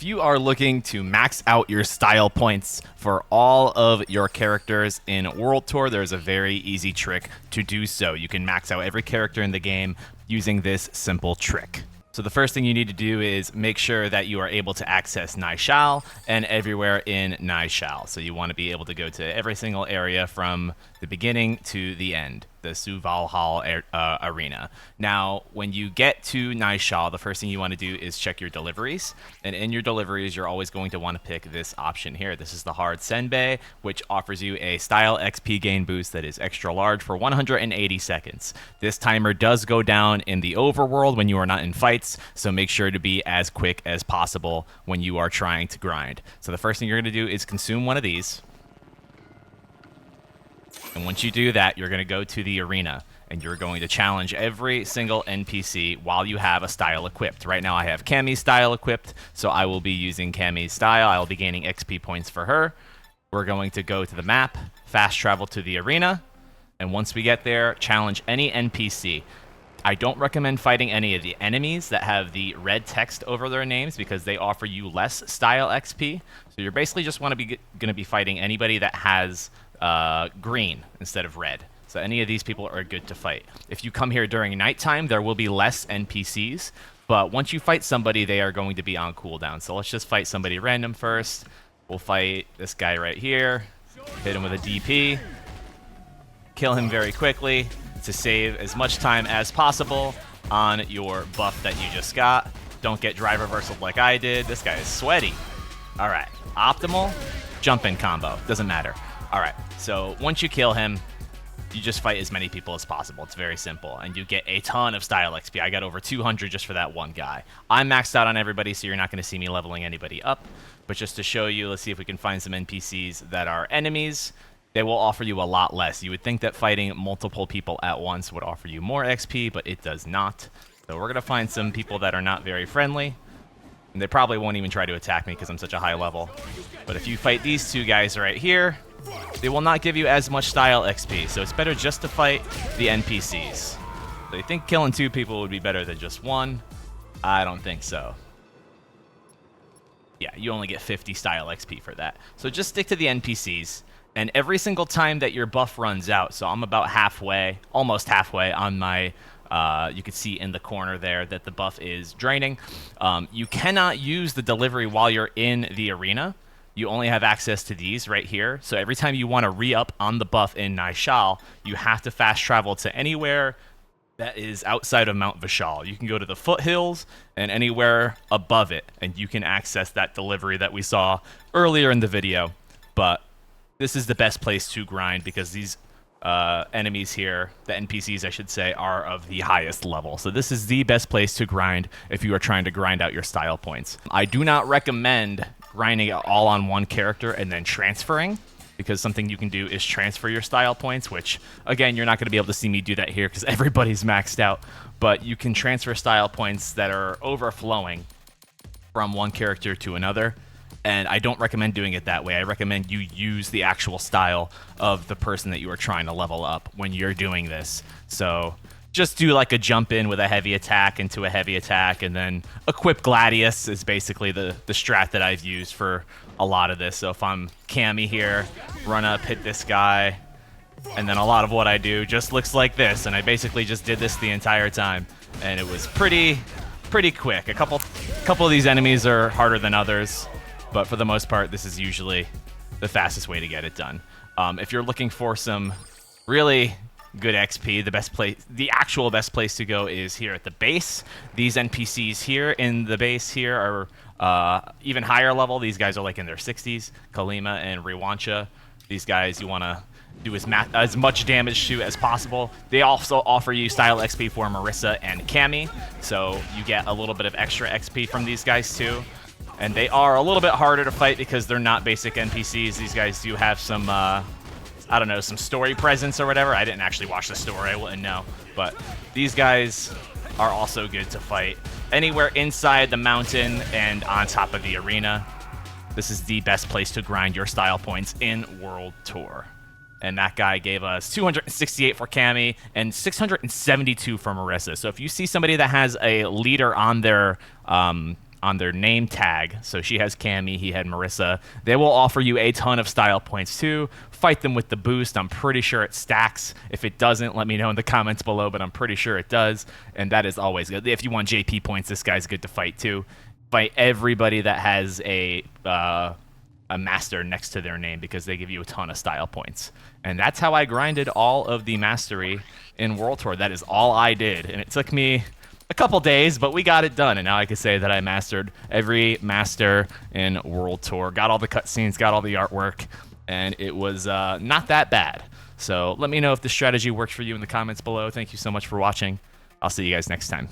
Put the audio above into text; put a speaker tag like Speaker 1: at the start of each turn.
Speaker 1: you are looking to max out your style points for all of your characters in World Tour, there's a very easy trick to do so. You can max out every character in the game using this simple trick. So the first thing you need to do is make sure that you are able to access Nishal and everywhere in Nishal. So you want to be able to go to every single area from the beginning to the end, the Suvalhal arena. Now, when you get to Nishal, the first thing you want to do is check your deliveries. And in your deliveries, you're always going to want to pick this option here. This is the Hard Senbei, which offers you a style XP gain boost that is extra large for 180 seconds. This timer does go down in the overworld when you are not in fights, so make sure to be as quick as possible when you are trying to grind. So the first thing you're going to do is consume one of these. And once you do that, you're going to go to the arena, and you're going to challenge every single NPC while you have a style equipped. Right now I have Cammy's style equipped, so I will be using Cammy's style. I will be gaining XP points for her. We're going to go to the map, fast travel to the arena, and once we get there, challenge any NPC. I don't recommend fighting any of the enemies that have the red text over their names because they offer you less style XP. So you're basically just going to be fighting anybody that has green instead of red. So any of these people are good to fight. If you come here during nighttime, there will be less NPCs, but once you fight somebody, they are going to be on cooldown. So let's just fight somebody random first. We'll fight this guy right here, hit him with a DP, kill him very quickly to save as much time as possible on your buff that you just got. Don't get drive reversal like I did. This guy is sweaty. All right, optimal jump-in combo, doesn't matter. All right, so once you kill him, you just fight as many people as possible. It's very simple, and you get a ton of style XP. I got over 200 just for that one guy. I'm maxed out on everybody, so you're not going to see me leveling anybody up. But just to show you, let's see if we can find some NPCs that are enemies. They will offer you a lot less. You would think that fighting multiple people at once would offer you more XP, but it does not. So we're going to find some people that are not very friendly. And they probably won't even try to attack me because I'm such a high level. But if you fight these two guys right here, they will not give you as much style XP, so it's better just to fight the NPCs. So you think killing two people would be better than just one? I don't think so. Yeah, you only get 50 style XP for that. So just stick to the NPCs, and every single time that your buff runs out, so I'm about halfway, almost halfway on my... you can see in the corner there that the buff is draining. You cannot use the delivery while you're in the arena. You only have access to these right here. So every time you want to re-up on the buff in Nishal, you have to fast travel to anywhere that is outside of Mount Vishal. You can go to the foothills and anywhere above it, and you can access that delivery that we saw earlier in the video. But this is the best place to grind because these enemies here, the NPCs I should say, are of the highest level. So this is the best place to grind if you are trying to grind out your style points. I do not recommend grinding it all on one character and then transferring, because something you can do is transfer your style points, which again, you're not going to be able to see me do that here because everybody's maxed out, but you can transfer style points that are overflowing from one character to another. And I don't recommend doing it that way. I recommend you use the actual style of the person that you are trying to level up when you're doing this. So just do like a jump in with a heavy attack into a heavy attack, and then equip Gladius is basically the strat that I've used for a lot of this. So if I'm Cammy here, run up, hit this guy, and then a lot of what I do just looks like this. And I basically just did this the entire time, and it was pretty quick. A couple of these enemies are harder than others, but for the most part, this is usually the fastest way to get it done. If you're looking for some really good XP, the actual best place to go is here at the base. These NPCs here in the base here are even higher level. These guys are like in their 60s. Kalima and Rewancha. These guys you want to do as much damage to as possible. They also offer you style XP for Marissa and Cammy, so you get a little bit of extra XP from these guys too. And they are a little bit harder to fight because they're not basic NPCs. These guys do have some, I don't know, some story presence or whatever. I didn't actually watch the story, I wouldn't know. But these guys are also good to fight anywhere inside the mountain and on top of the arena. This is the best place to grind your style points in World Tour. And that guy gave us 268 for Cammy and 672 for Marissa. So if you see somebody that has a leader on their on their name tag. So she has Cammy, he had Marissa. They will offer you a ton of style points too. Fight them with the boost. I'm pretty sure it stacks. If it doesn't, let me know in the comments below, but I'm pretty sure it does. And that is always good. If you want JP points, this guy's good to fight too. Fight everybody that has a master next to their name because they give you a ton of style points. And that's how I grinded all of the mastery in World Tour. That is all I did. And it took me a couple days, but we got it done. And now I can say that I mastered every master in World Tour. Got all the cutscenes, got all the artwork, and it was not that bad. So let me know if this strategy works for you in the comments below. Thank you so much for watching. I'll see you guys next time.